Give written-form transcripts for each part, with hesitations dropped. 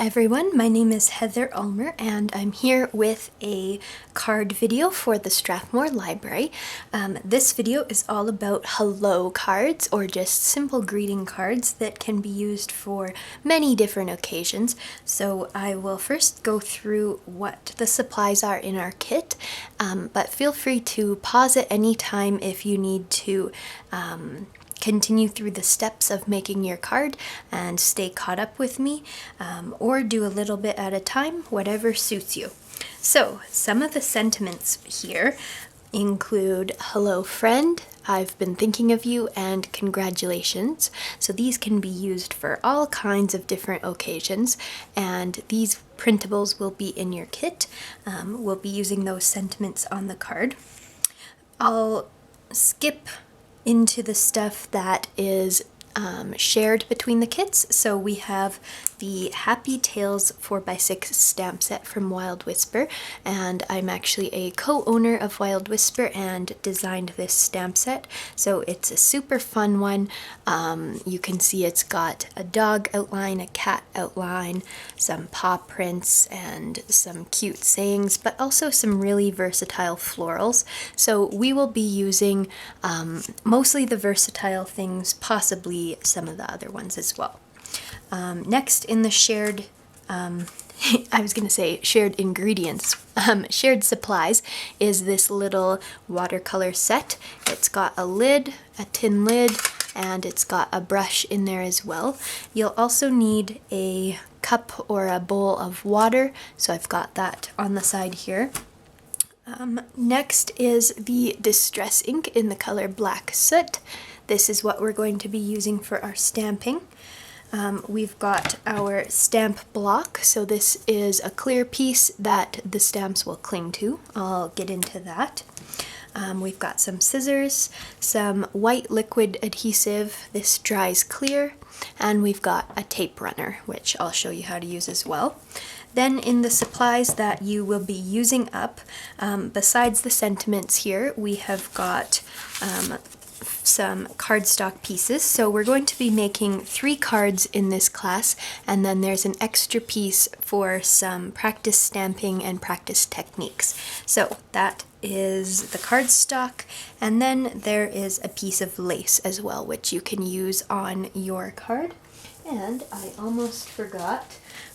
everyone, my name is Heather Ulmer and I'm here with a card video for the Strathmore Library. This video is all about hello cards, or just simple greeting cards that can be used for many different occasions. So I will first go through what the supplies are in our kit, but feel free to pause at any time if you need to continue through the steps of making your card and stay caught up with me, or do a little bit at a time, whatever suits you. So some of the sentiments here include hello friend, I've been thinking of you, and congratulations. So these can be used for all kinds of different occasions, and these printables will be in your kit. We'll be using those sentiments on the card. I'll skip into the stuff that is shared between the kits. So we have the Happy Tales 4x6 stamp set from Wild Whisper, and I'm actually a co-owner of Wild Whisper and designed this stamp set. So it's a super fun one. You can see it's got a dog outline, a cat outline, some paw prints, and some cute sayings, but also some really versatile florals. So we will be using mostly the versatile things, possibly some of the other ones as well. Next in the shared, I was going to say shared ingredients, shared supplies, is this little watercolor set. It's got a lid, a tin lid, and it's got a brush in there as well. You'll also need a cup or a bowl of water, so I've got that on the side here. Next is the distress ink in the color Black Soot. This is what we're going to be using for our stamping. We've got our stamp block, so this is a clear piece that the stamps will cling to. I'll get into that. We've got some scissors, some white liquid adhesive, this dries clear, and we've got a tape runner, which I'll show you how to use as well. Then in the supplies that you will be using up, besides the sentiments here, we have got some cardstock pieces. So we're going to be making 3 cards in this class, and then there's an extra piece for some practice stamping and practice techniques. So that is the cardstock, and then there is a piece of lace as well, which you can use on your card. And I almost forgot,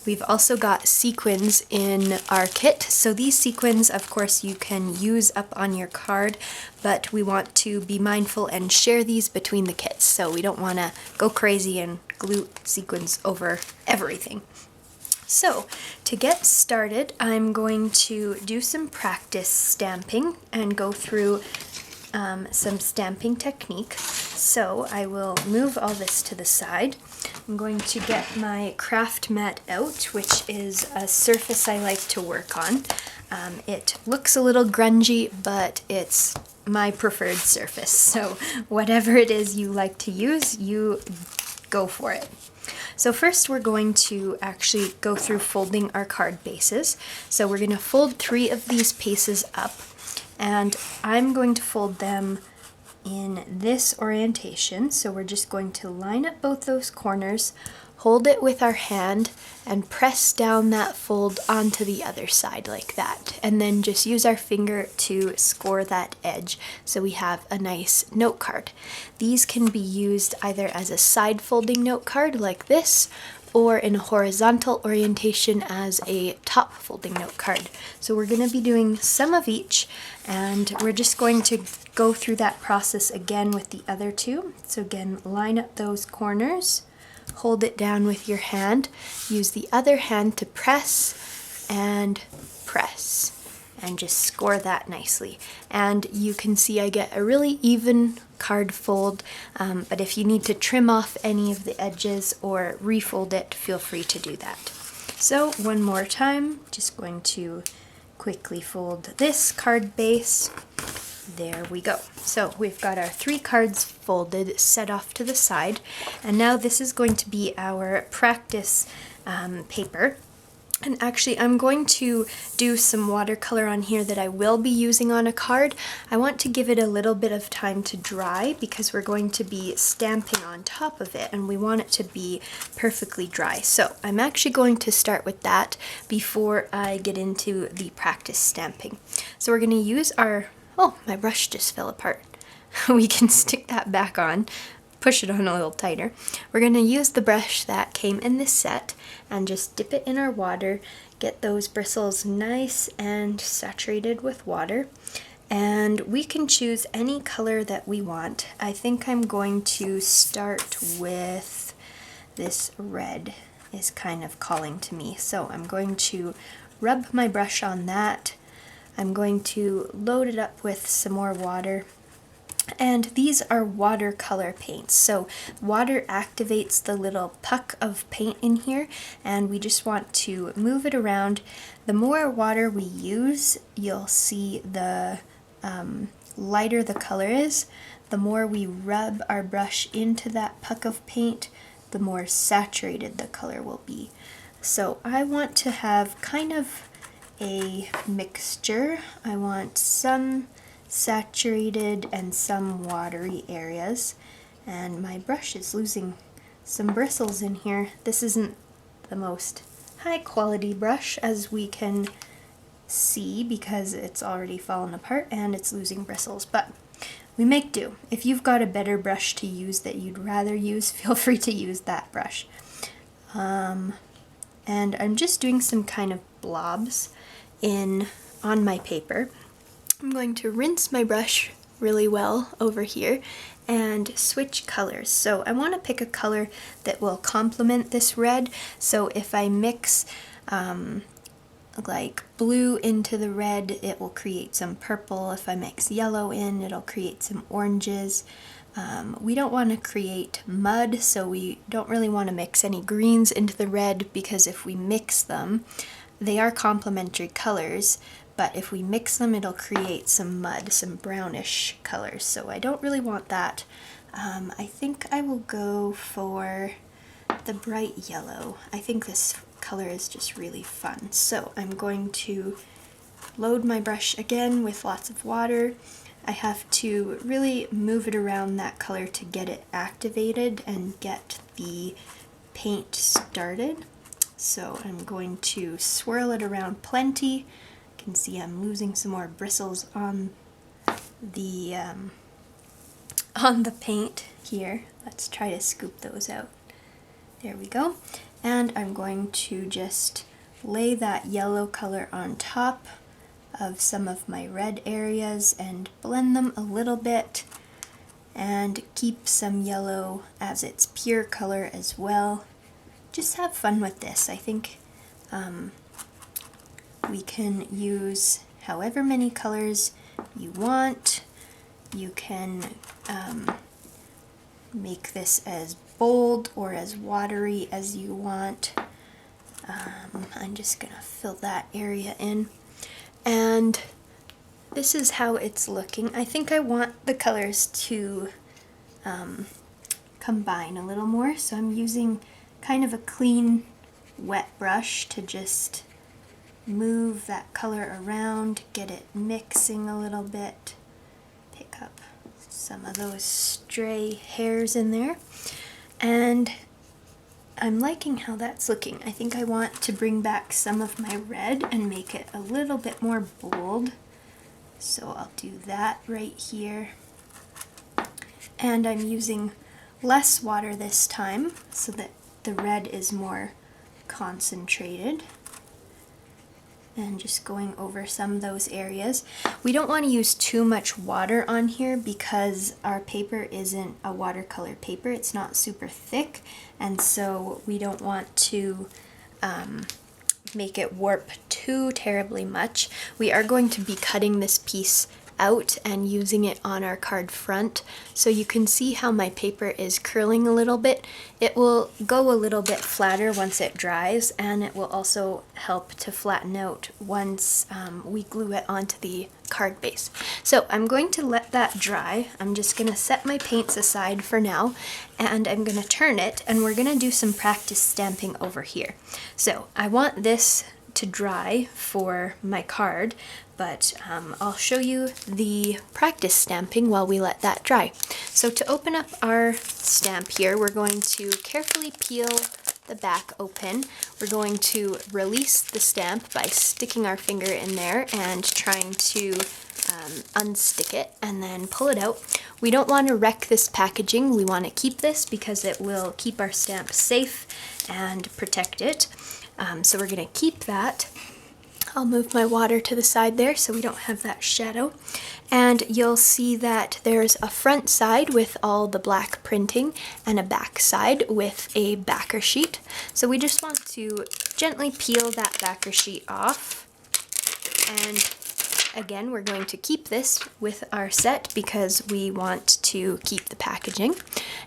we've also got sequins in our kit. So these sequins, of course, you can use up on your card, but we want to be mindful and share these between the kits. So we don't want to go crazy and glue sequins over everything. So to get started, I'm going to do some practice stamping and go through some stamping technique. So I will move all this to the side. I'm going to get my craft mat out, which is a surface I like to work on. It looks a little grungy, but it's my preferred surface. So whatever it is you like to use, you go for it. So first we're going to actually go through folding our card bases. So we're going to fold 3 of these pieces up, and I'm going to fold them in this orientation. So we're just going to line up both those corners, hold it with our hand, and press down that fold onto the other side like that. And then just use our finger to score that edge so we have a nice note card. These can be used either as a side folding note card like this, or in a horizontal orientation as a top folding note card. So we're going to be doing some of each, and we're just going to go through that process again with the other 2. So again, line up those corners, hold it down with your hand, use the other hand to press, and just score that nicely. And you can see I get a really even card fold, but if you need to trim off any of the edges or refold it, feel free to do that. So one more time, just going to quickly fold this card base. There we go. So we've got our 3 cards folded, set off to the side, and now this is going to be our practice paper. And actually, I'm going to do some watercolor on here that I will be using on a card. I want to give it a little bit of time to dry because we're going to be stamping on top of it and we want it to be perfectly dry. So I'm actually going to start with that before I get into the practice stamping. So we're going to use our, oh, my brush just fell apart. We can stick that back on, push it on a little tighter. We're going to use the brush that came in this set and just dip it in our water, get those bristles nice and saturated with water, and we can choose any color that we want. I think I'm going to start with this red is kind of calling to me, so I'm going to rub my brush on that. I'm going to load it up with some more water. And these are watercolor paints, so water activates the little puck of paint in here, and we just want to move it around. The more water we use, you'll see the lighter the color is. The more we rub our brush into that puck of paint, the more saturated the color will be. So I want to have kind of a mixture. I want some saturated and some watery areas, and my brush is losing some bristles in here. This isn't the most high quality brush, as we can see, because it's already fallen apart and it's losing bristles, but we make do. If you've got a better brush to use that you'd rather use, feel free to use that brush. And I'm just doing some kind of blobs on my paper. I'm going to rinse my brush really well over here and switch colors. So I want to pick a color that will complement this red. So if I mix like blue into the red, it will create some purple. If I mix yellow in, it'll create some oranges. We don't want to create mud, so we don't really want to mix any greens into the red, because if we mix them, they are complementary colors, but if we mix them, it'll create some mud, some brownish colors, so I don't really want that. I think I will go for the bright yellow. I think this color is just really fun. So I'm going to load my brush again with lots of water. I have to really move it around that color to get it activated and get the paint started. So I'm going to swirl it around plenty. You can see I'm losing some more bristles on the paint here. Let's try to scoop those out. There we go. And I'm going to just lay that yellow color on top of some of my red areas and blend them a little bit, and keep some yellow as its pure color as well. Just have fun with this. I think we can use however many colors you want. You can make this as bold or as watery as you want. I'm just gonna fill that area in, and this is how it's looking. I think I want the colors to combine a little more, so I'm using kind of a clean wet brush to just move that color around, get it mixing a little bit, pick up some of those stray hairs in there, and I'm liking how that's looking. I think I want to bring back some of my red and make it a little bit more bold, so I'll do that right here. And I'm using less water this time so that the red is more concentrated, and just going over some of those areas. We don't want to use too much water on here because our paper isn't a watercolor paper. It's not super thick, and so we don't want to make it warp too terribly much. We are going to be cutting this piece out and using it on our card front. So you can see how my paper is curling a little bit. It will go a little bit flatter once it dries, and it will also help to flatten out once we glue it onto the card base. So I'm going to let that dry. I'm just going to set my paints aside for now, and I'm going to turn it, and we're going to do some practice stamping over here. So I want this to dry for my card, but I'll show you the practice stamping while we let that dry. So to open up our stamp here, we're going to carefully peel the back open. We're going to release the stamp by sticking our finger in there and trying to unstick it and then pull it out. We don't want to wreck this packaging. We want to keep this because it will keep our stamp safe and protect it. So we're going to keep that. I'll move my water to the side there so we don't have that shadow. And you'll see that there's a front side with all the black printing and a back side with a backer sheet. So we just want to gently peel that backer sheet off. And again, we're going to keep this with our set because we want to keep the packaging.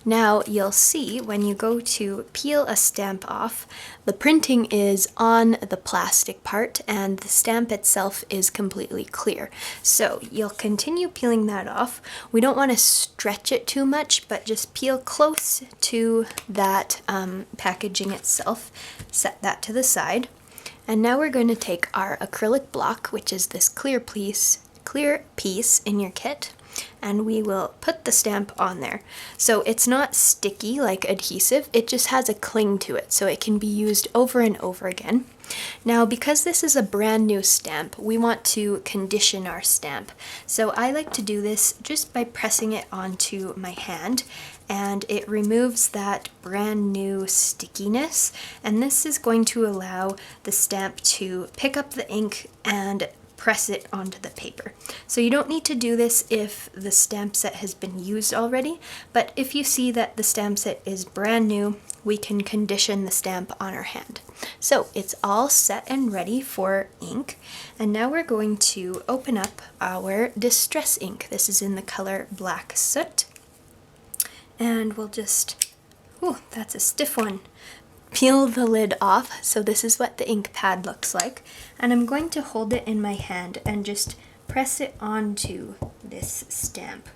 Now you'll see when you go to peel a stamp off, the printing is on the plastic part and the stamp itself is completely clear. So you'll continue peeling that off. We don't want to stretch it too much, but just peel close to that packaging itself. Set that to the side. And now we're going to take our acrylic block, which is this clear piece in your kit, and we will put the stamp on there. So it's not sticky like adhesive, it just has a cling to it, so it can be used over and over again. Now, because this is a brand new stamp, we want to condition our stamp. So I like to do this just by pressing it onto my hand, and it removes that brand new stickiness, and this is going to allow the stamp to pick up the ink and press it onto the paper. So you don't need to do this if the stamp set has been used already, but if you see that the stamp set is brand new, we can condition the stamp on our hand. So it's all set and ready for ink, and now we're going to open up our distress ink. This is in the color Black Soot, and we'll just, ooh, that's a stiff one, peel the lid off. So this is what the ink pad looks like, and I'm going to hold it in my hand and just press it onto this stamp.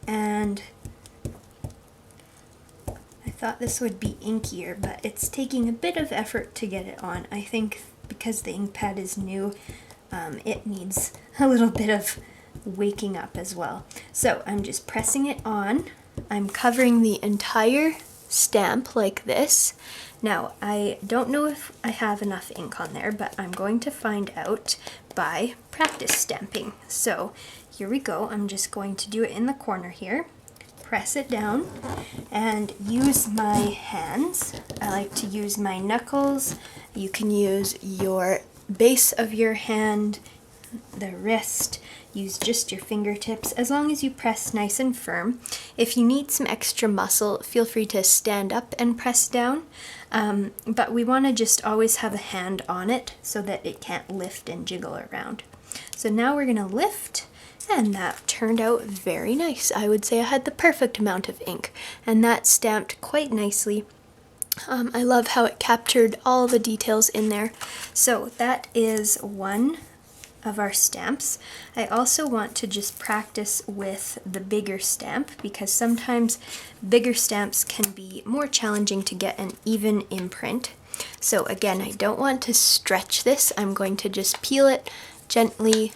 And I thought this would be inkier, but it's taking a bit of effort to get it on. I think because the ink pad is new, it needs a little bit of waking up as well. So I'm just pressing it on. I'm covering the entire stamp like this. Now, I don't know if I have enough ink on there, but I'm going to find out by practice stamping. So here we go. I'm just going to do it in the corner here. Press it down and use my hands. I like to use my knuckles. You can use your base of your hand, the wrist, use just your fingertips, as long as you press nice and firm. If you need some extra muscle, feel free to stand up and press down, but we want to just always have a hand on it so that it can't lift and jiggle around. So now we're going to lift, and that turned out very nice. I would say I had the perfect amount of ink, and that stamped quite nicely. I love how it captured all the details in there. So that is one of our stamps. I also want to just practice with the bigger stamp because sometimes bigger stamps can be more challenging to get an even imprint. So again, I don't want to stretch this. I'm going to just peel it gently,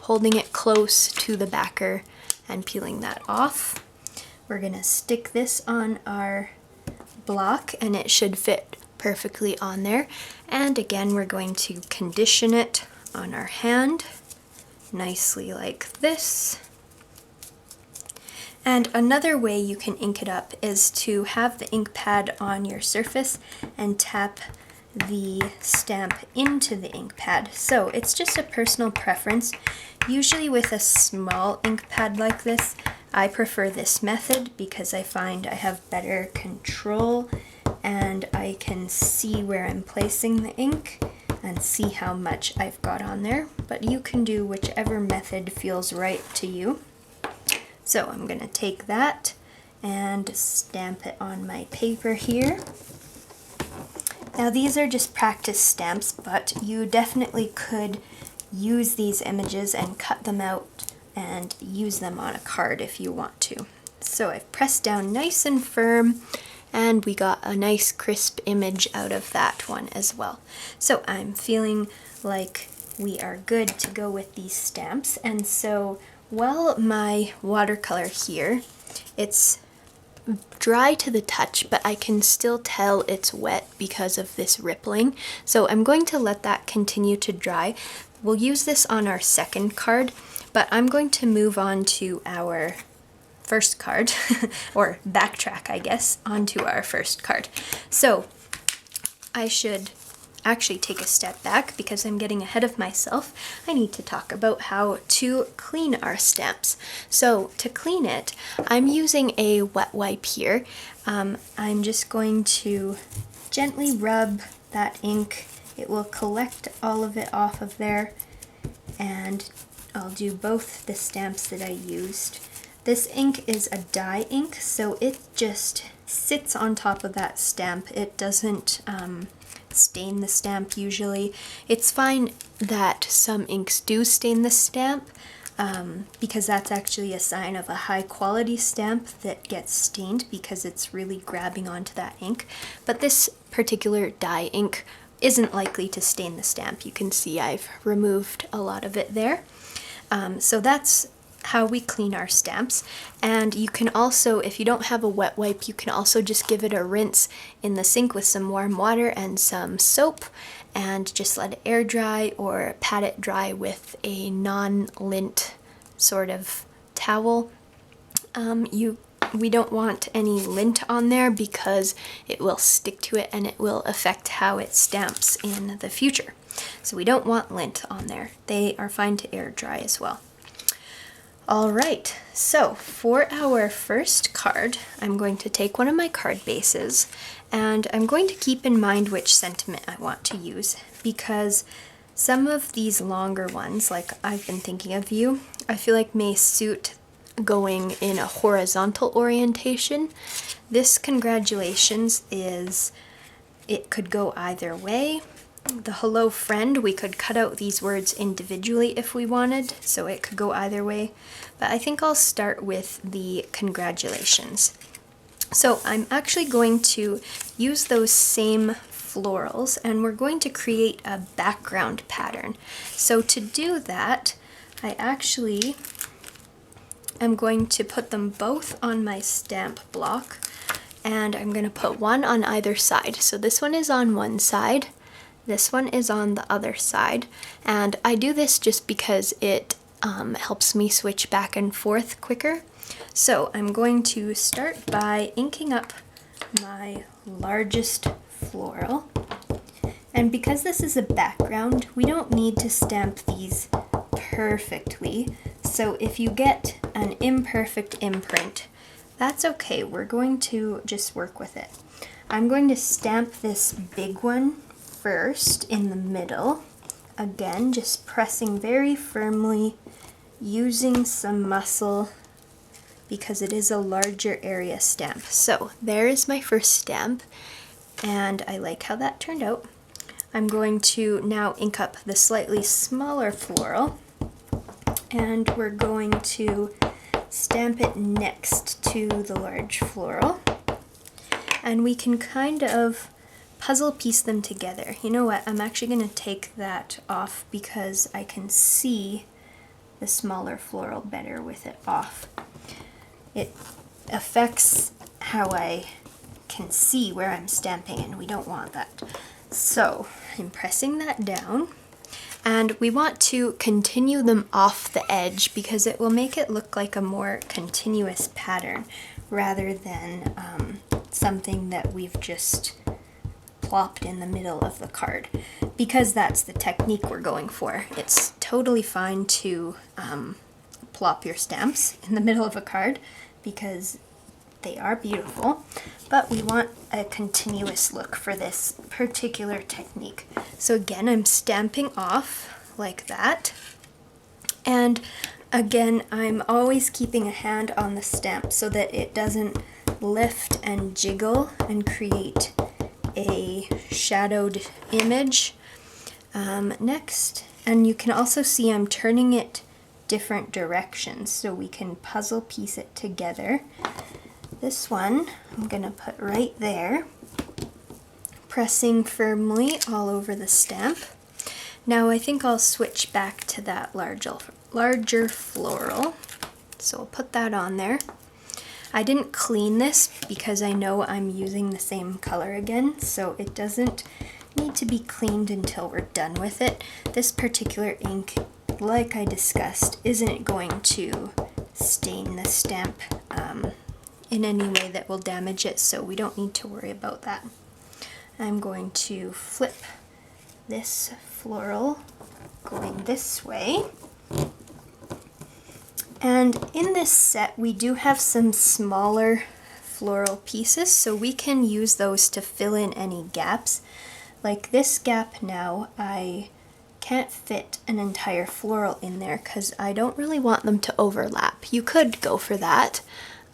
holding it close to the backer and peeling that off. We're going to stick this on our block and it should fit perfectly on there. And again, we're going to condition it on our hand nicely like this. And another way you can ink it up is to have the ink pad on your surface and tap the stamp into the ink pad. So it's just a personal preference. Usually with a small ink pad like this, I prefer this method because I find I have better control and I can see where I'm placing the ink, and see how much I've got on there, but you can do whichever method feels right to you. So I'm going to take that and stamp it on my paper here. Now these are just practice stamps, but you definitely could use these images and cut them out and use them on a card if you want to. So I've pressed down nice and firm, and we got a nice crisp image out of that one as well. So I'm feeling like we are good to go with these stamps. And so while my watercolor here, it's dry to the touch, but I can still tell it's wet because of this rippling. So I'm going to let that continue to dry. We'll use this on our second card, but I'm going to move on to our first card, or backtrack, I guess, onto our first card. So I should actually take a step back because I'm getting ahead of myself. I need to talk about how to clean our stamps. So to clean it, I'm using a wet wipe here. I'm just going to gently rub that ink. It will collect all of it off of there, and I'll do both the stamps that I used. This ink is a dye ink, so it just sits on top of that stamp. It doesn't stain the stamp usually. It's fine that some inks do stain the stamp, because that's actually a sign of a high quality stamp that gets stained because it's really grabbing onto that ink. But this particular dye ink isn't likely to stain the stamp. You can see I've removed a lot of it there. So that's how we clean our stamps. And you can also, if you don't have a wet wipe, you can also just give it a rinse in the sink with some warm water and some soap, and just let it air dry or pat it dry with a non-lint sort of towel. We don't want any lint on there because it will stick to it and it will affect how it stamps in the future. So we don't want lint on there. They are fine to air dry as well. All right, so for our first card, I'm going to take one of my card bases, and I'm going to keep in mind which sentiment I want to use, because some of these longer ones, like I've been thinking of you, I feel like may suit going in a horizontal orientation. This congratulations it could go either way. The hello friend, we could cut out these words individually if we wanted, so it could go either way. But I think I'll start with the congratulations. So I'm actually going to use those same florals, and we're going to create a background pattern. So to do that, I actually am going to put them both on my stamp block, and I'm going to put one on either side. So this one is on one side, this one is on the other side, and I do this just because it helps me switch back and forth quicker. So I'm going to start by inking up my largest floral, and because this is a background, we don't need to stamp these perfectly. So if you get an imperfect imprint, that's okay. We're going to just work with it. I'm going to stamp this big one first in the middle. Again, just pressing very firmly, using some muscle because it is a larger area stamp. So there is my first stamp, and I like how that turned out. I'm going to now ink up the slightly smaller floral, and we're going to stamp it next to the large floral, and we can kind of puzzle piece them together. You know what, I'm actually going to take that off because I can see the smaller floral better with it off. It affects how I can see where I'm stamping, and we don't want that. So I'm pressing that down, and we want to continue them off the edge because it will make it look like a more continuous pattern rather than something that we've just plopped in the middle of the card, because that's the technique we're going for. It's totally fine to plop your stamps in the middle of a card because They are beautiful, but we want a continuous look for this particular technique. So again, I'm stamping off like that. And again, I'm always keeping a hand on the stamp so that it doesn't lift and jiggle and create a shadowed image. Next, and you can also see I'm turning it different directions so we can puzzle piece it together. This one I'm gonna put right there, pressing firmly all over the stamp. Now I think I'll switch back to that larger floral. So I'll put that on there. I didn't clean this because I know I'm using the same color again, so it doesn't need to be cleaned until we're done with it. This particular ink, like I discussed, isn't going to stain the stamp in any way that will damage it, so we don't need to worry about that. I'm going to flip this floral going this way. And in this set, we do have some smaller floral pieces, so we can use those to fill in any gaps. Like this gap now, I can't fit an entire floral in there because I don't really want them to overlap. You could go for that,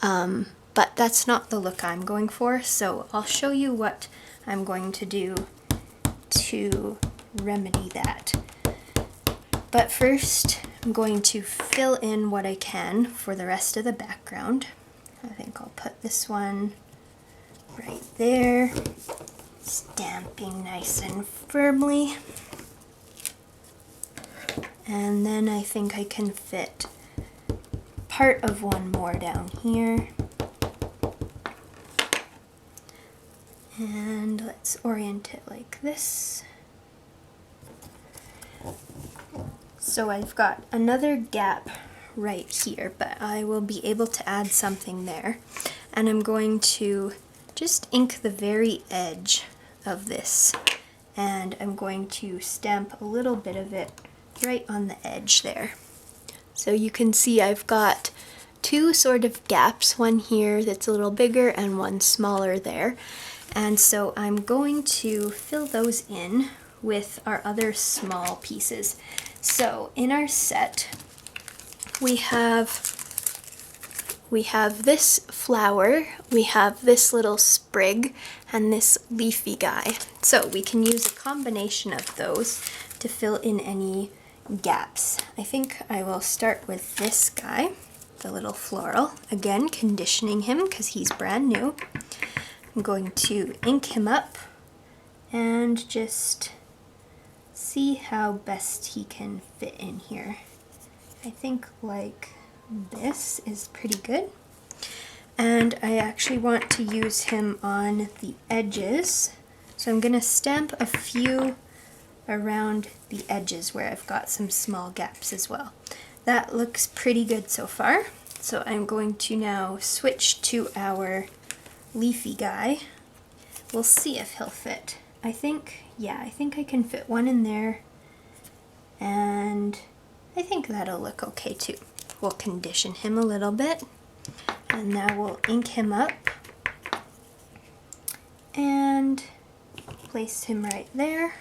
but that's not the look I'm going for, so I'll show you what I'm going to do to remedy that. But first, I'm going to fill in what I can for the rest of the background. I think I'll put this one right there, stamping nice and firmly. And then I think I can fit part of one more down here. And let's orient it like this. So I've got another gap right here, but I will be able to add something there. And I'm going to just ink the very edge of this. And I'm going to stamp a little bit of it right on the edge there. So you can see I've got two sort of gaps, one here that's a little bigger and one smaller there. And so I'm going to fill those in with our other small pieces. So in our set, we have this flower, we have this little sprig, and this leafy guy. So we can use a combination of those to fill in any gaps. I think I will start with this guy, the little floral. Again, conditioning him because he's brand new. I'm going to ink him up and just see how best he can fit in here. I think like this is pretty good. And I actually want to use him on the edges. So I'm going to stamp a few around the edges where I've got some small gaps as well. That looks pretty good so far. So I'm going to now switch to our leafy guy. We'll see if he'll fit. I think I can fit one in there, and I think that'll look okay too. We'll condition him a little bit, and now we'll ink him up and place him right there.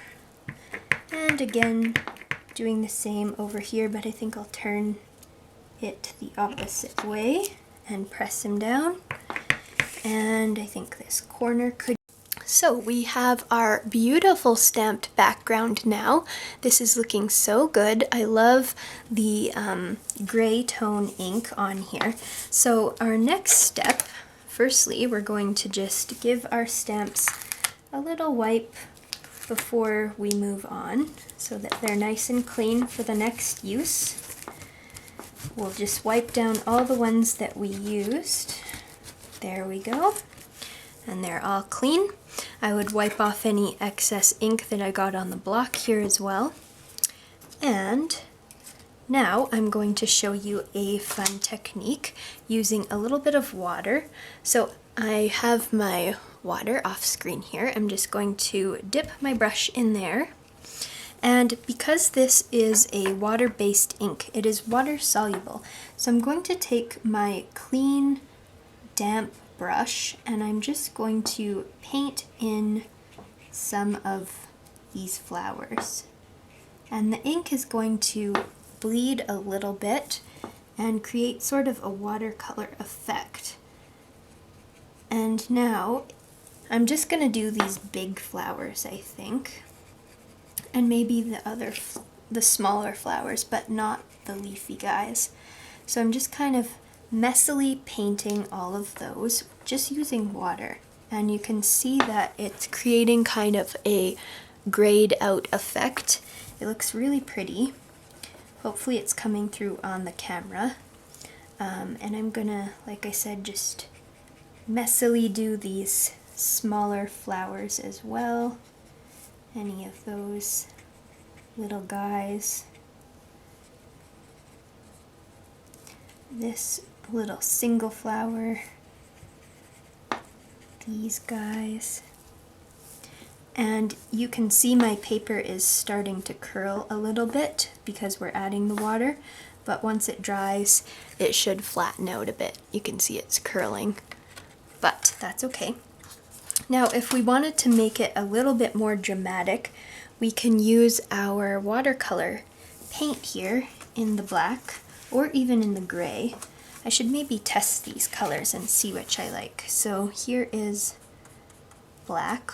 And again, doing the same over here, but I think I'll turn it the opposite way and press him down. And I think this corner could. So we have our beautiful stamped background now. This is looking so good. I love the gray tone ink on here. So our next step, firstly, we're going to just give our stamps a little wipe before we move on so that they're nice and clean for the next use. We'll just wipe down all the ones that we used. There we go. And they're all clean. I would wipe off any excess ink that I got on the block here as well. And now I'm going to show you a fun technique using a little bit of water. So I have my water off screen here. I'm just going to dip my brush in there. And because this is a water-based ink, it is water soluble. So I'm going to take my clean, damp brush and I'm just going to paint in some of these flowers. And the ink is going to bleed a little bit and create sort of a watercolor effect. And now I'm just going to do these big flowers, I think, and maybe the smaller flowers, but not the leafy guys. So I'm just kind of messily painting all of those, just using water. And you can see that it's creating kind of a grayed out effect. It looks really pretty. Hopefully it's coming through on the camera. And I'm gonna, like I said, just messily do these smaller flowers as well. Any of those little guys. This little single flower. These guys. And you can see my paper is starting to curl a little bit because we're adding the water, but once it dries, it should flatten out a bit. You can see it's curling, but that's okay. Now, if we wanted to make it a little bit more dramatic, we can use our watercolor paint here in the black or even in the gray. I should maybe test these colors and see which I like. So here is black,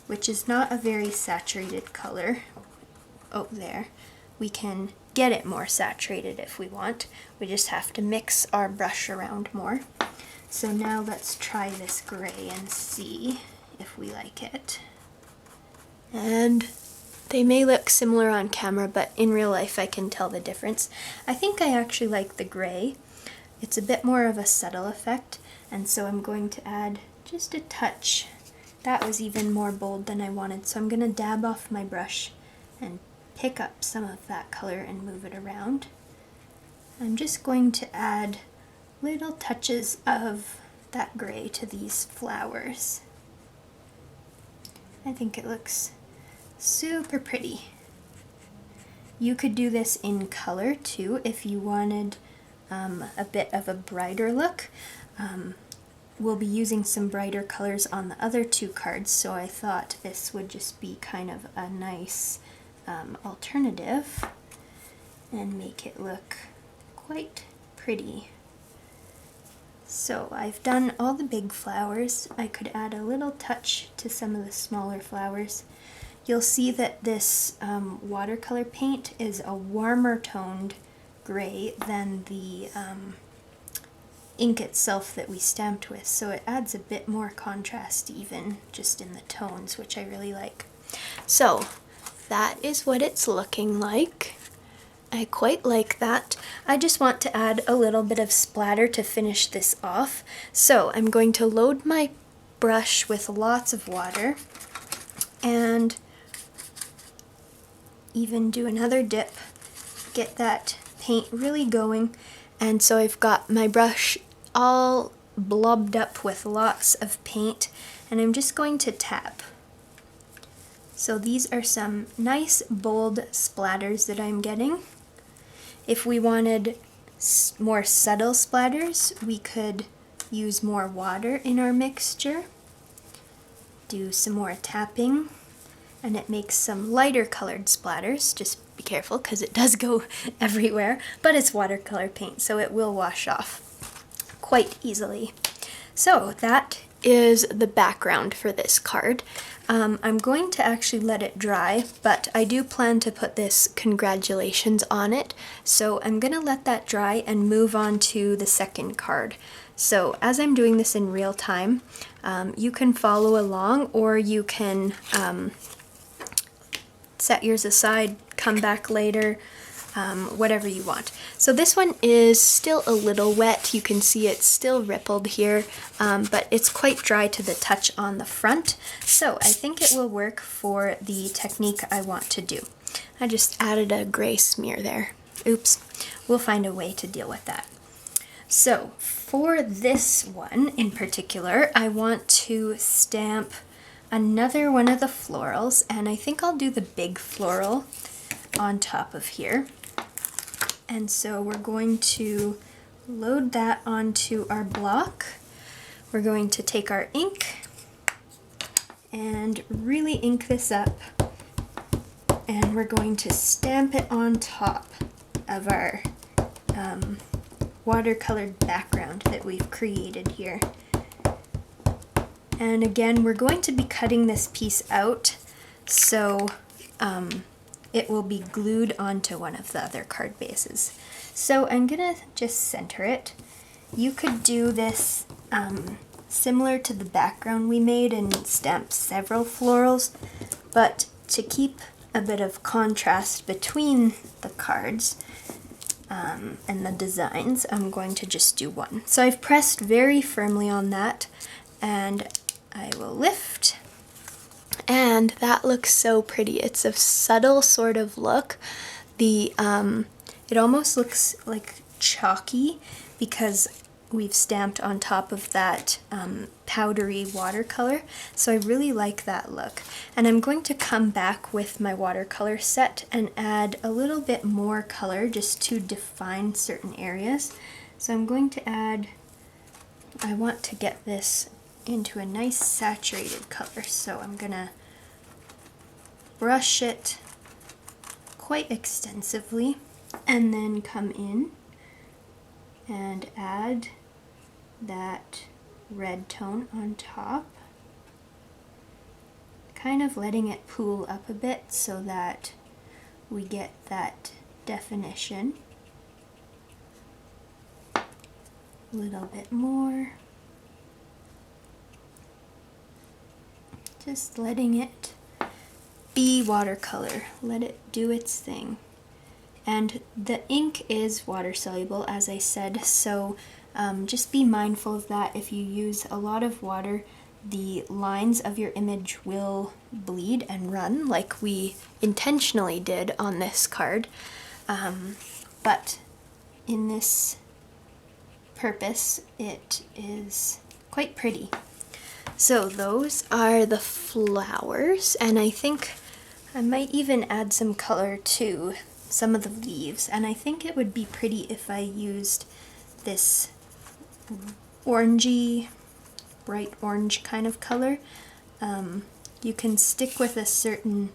which is not a very saturated color. Oh, there. We can get it more saturated if we want. We just have to mix our brush around more. So now let's try this gray and see if we like it. And they may look similar on camera, but in real life I can tell the difference. I think I actually like the gray. It's a bit more of a subtle effect, and so I'm going to add just a touch. That was even more bold than I wanted, so I'm going to dab off my brush and pick up some of that color and move it around. I'm just going to add little touches of that gray to these flowers. I think it looks super pretty. You could do this in color too if you wanted a bit of a brighter look. We'll be using some brighter colors on the other two cards, so I thought this would just be kind of a nice alternative and make it look quite pretty. So I've done all the big flowers. I could add a little touch to some of the smaller flowers. You'll see that this watercolor paint is a warmer toned gray than the ink itself that we stamped with, so it adds a bit more contrast even just in the tones, which I really like. So that is what it's looking like. I quite like that. I just want to add a little bit of splatter to finish this off. So I'm going to load my brush with lots of water and even do another dip, get that paint really going. And so I've got my brush all blobbed up with lots of paint, and I'm just going to tap. So these are some nice bold splatters that I'm getting. If we wanted more subtle splatters, we could use more water in our mixture, do some more tapping, and it makes some lighter colored splatters. Just be careful because it does go everywhere, but it's watercolor paint, so it will wash off quite easily. So that is the background for this card. I'm going to actually let it dry, but I do plan to put this congratulations on it, so I'm gonna let that dry and move on to the second card. So as I'm doing this in real time, you can follow along, or you can set yours aside, come back later, whatever you want. So this one is still a little wet. You can see it's still rippled here, but it's quite dry to the touch on the front. So I think it will work for the technique I want to do. I just added a gray smear there. Oops, we'll find a way to deal with that. So for this one in particular, I want to stamp another one of the florals, and I think I'll do the big floral on top of here. And so we're going to load that onto our block. we're going to take our ink and really ink this up, and we're going to stamp it on top of our watercolored background that we've created here. And again, we're going to be cutting this piece out so it will be glued onto one of the other card bases. So I'm gonna just center it. You could do this similar to the background we made and stamp several florals, but to keep a bit of contrast between the cards and the designs, I'm going to just do one. So I've pressed very firmly on that, and I will lift, and that looks so pretty. It's a subtle sort of look. It almost looks like chalky because we've stamped on top of that powdery watercolor, so I really like that look. And I'm going to come back with my watercolor set and add a little bit more color just to define certain areas. So I'm going to add, I want to get this into a nice saturated color, so I'm gonna brush it quite extensively and then come in and add that red tone on top, kind of letting it pool up a bit so that we get that definition. A little bit more. Just letting it be watercolor, let it do its thing. And the ink is water soluble, as I said, so just be mindful of that. If you use a lot of water, the lines of your image will bleed and run, like we intentionally did on this card. But in this purpose, it is quite pretty. So those are the flowers, and I think I might even add some color to some of the leaves, and I think it would be pretty if I used this orangey, bright orange kind of color. You can stick with a certain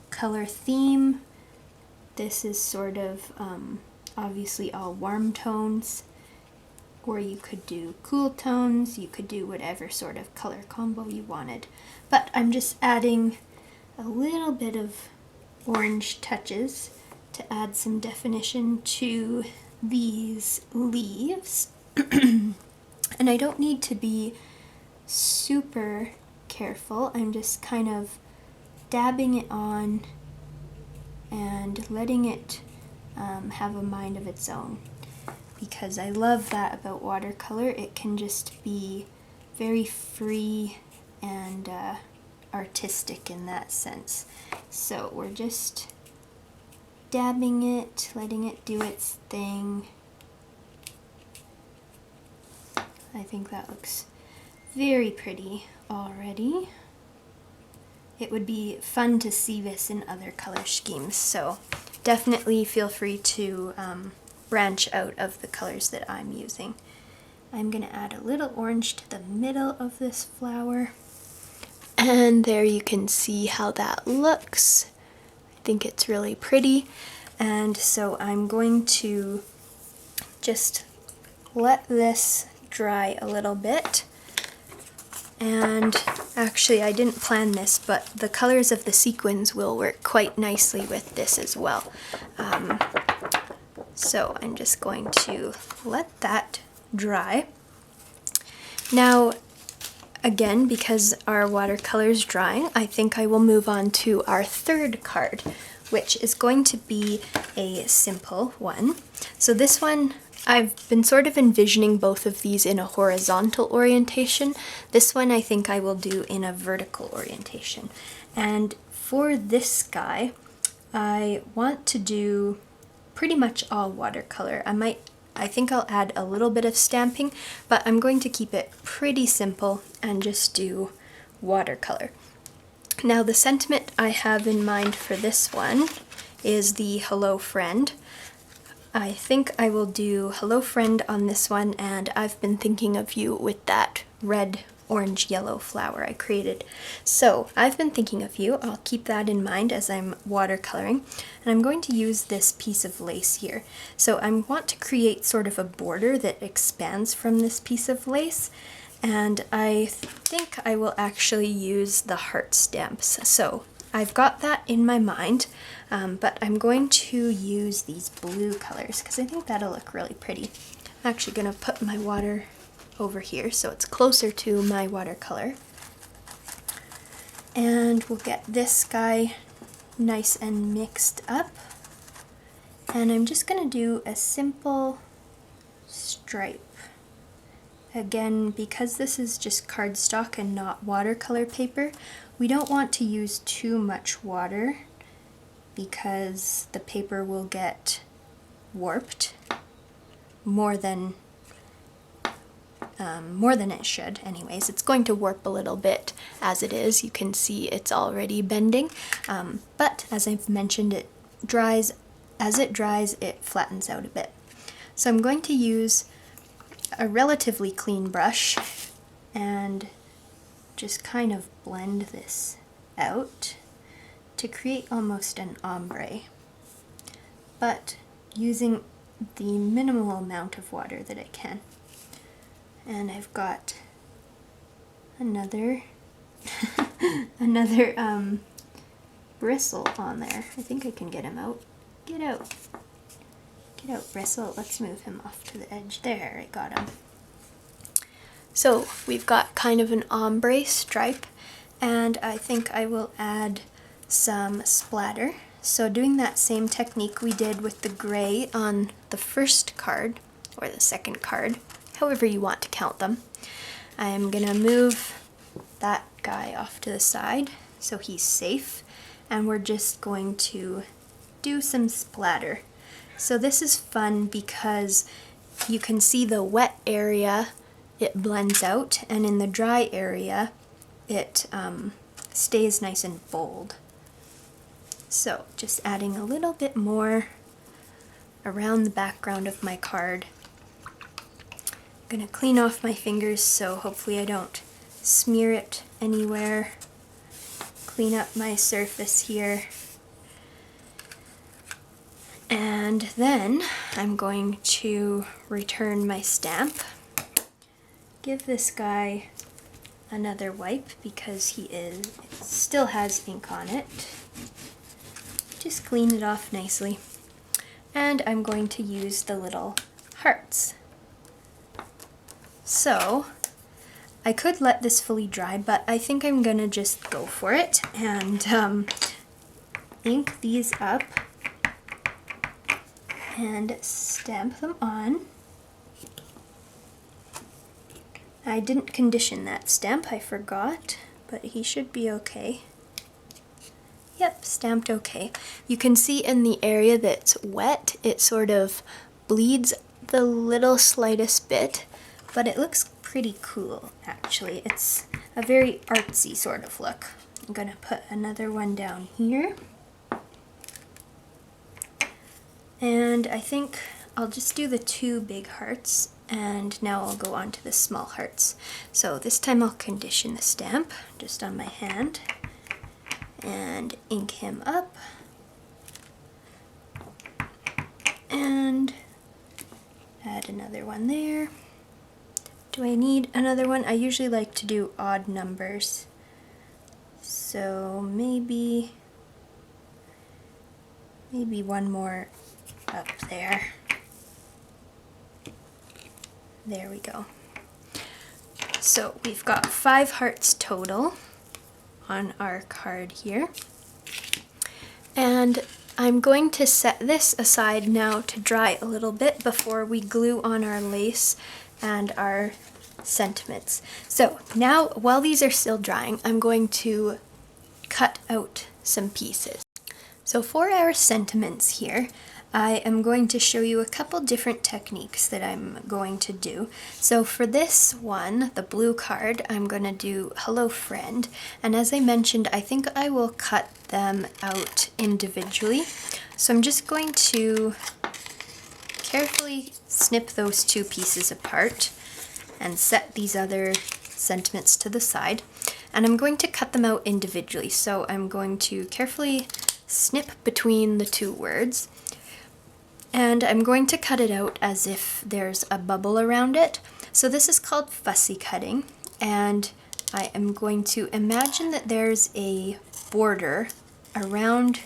color theme. This is sort of obviously all warm tones, or you could do cool tones, you could do whatever sort of color combo you wanted. But I'm just adding a little bit of orange touches to add some definition to these leaves. And I don't need to be super careful. I'm just kind of dabbing it on and letting it have a mind of its own, because I love that about watercolor. It can just be very free and artistic in that sense. So we're just dabbing it, letting it do its thing. I think that looks very pretty already. It would be fun to see this in other color schemes, so definitely feel free to branch out of the colors that I'm using. I'm going to add a little orange to the middle of this flower, and there you can see how that looks. I think it's really pretty, and so I'm going to just let this dry a little bit. And actually, I didn't plan this, but the colors of the sequins will work quite nicely with this as well. So I'm just going to let that dry. Now, again, because our watercolor is drying, I think I will move on to our third card, which is going to be a simple one. So this one, I've been sort of envisioning both of these in a horizontal orientation. This one I think I will do in a vertical orientation. And for this guy, I want to do pretty much all watercolor. I think I'll add a little bit of stamping, but I'm going to keep it pretty simple and just do watercolor. Now the sentiment I have in mind for this one is the hello friend. I think I will do Hello Friend on this one, and I've been thinking of you with that red, orange, yellow flower I created. So I've been thinking of you. I'll keep that in mind as I'm watercoloring, and I'm going to use this piece of lace here. So I want to create sort of a border that expands from this piece of lace, and I think I will actually use the heart stamps. So I've got that in my mind, but I'm going to use these blue colors because I think that'll look really pretty. I'm actually going to put my water over here so it's closer to my watercolor. And we'll get this guy nice and mixed up. And I'm just going to do a simple stripe. Again, because this is just cardstock and not watercolor paper, we don't want to use too much water because the paper will get warped more than it should. Anyways, it's going to warp a little bit as it is. You can see it's already bending, but as I've mentioned, it dries. As it dries, it flattens out a bit. So I'm going to use a relatively clean brush and just kind of blend this out to create almost an ombre, but using the minimal amount of water that I can. And I've got another bristle on there. I think I can get him out. Get out. Get out, bristle. Let's move him off to the edge. There, I got him. So we've got kind of an ombre stripe, and I think I will add some splatter. So doing that same technique we did with the gray on the first card, or the second card, however you want to count them. I am gonna move that guy off to the side so he's safe, and we're just going to do some splatter. So this is fun because you can see the wet area, it blends out, and in the dry area it stays nice and bold. So just adding a little bit more around the background of my card. I'm gonna clean off my fingers so hopefully I don't smear it anywhere. Clean up my surface here. And then I'm going to return my stamp. Give this guy another wipe because it still has ink on it. Just clean it off nicely. And I'm going to use the little hearts. So I could let this fully dry, but I think I'm gonna just go for it and ink these up and stamp them on. I didn't condition that stamp, I forgot, but he should be okay. Yep, stamped okay. You can see in the area that's wet, it sort of bleeds the little slightest bit, but it looks pretty cool actually. It's a very artsy sort of look. I'm gonna put another one down here. And I think I'll just do the two big hearts, and now I'll go on to the small hearts. So this time I'll condition the stamp just on my hand and ink him up. And add another one there. Do I need another one? I usually like to do odd numbers. So maybe one more up there. There we go. So we've got 5 hearts total on our card here. And I'm going to set this aside now to dry a little bit before we glue on our lace and our sentiments. So now, while these are still drying, I'm going to cut out some pieces. So for our sentiments here, I am going to show you a couple different techniques that I'm going to do. So for this one, the blue card, I'm going to do Hello Friend. And as I mentioned, I think I will cut them out individually. So I'm just going to carefully snip those two pieces apart and set these other sentiments to the side. And I'm going to cut them out individually. So I'm going to carefully snip between the two words. And I'm going to cut it out as if there's a bubble around it. So this is called fussy cutting. And I am going to imagine that there's a border around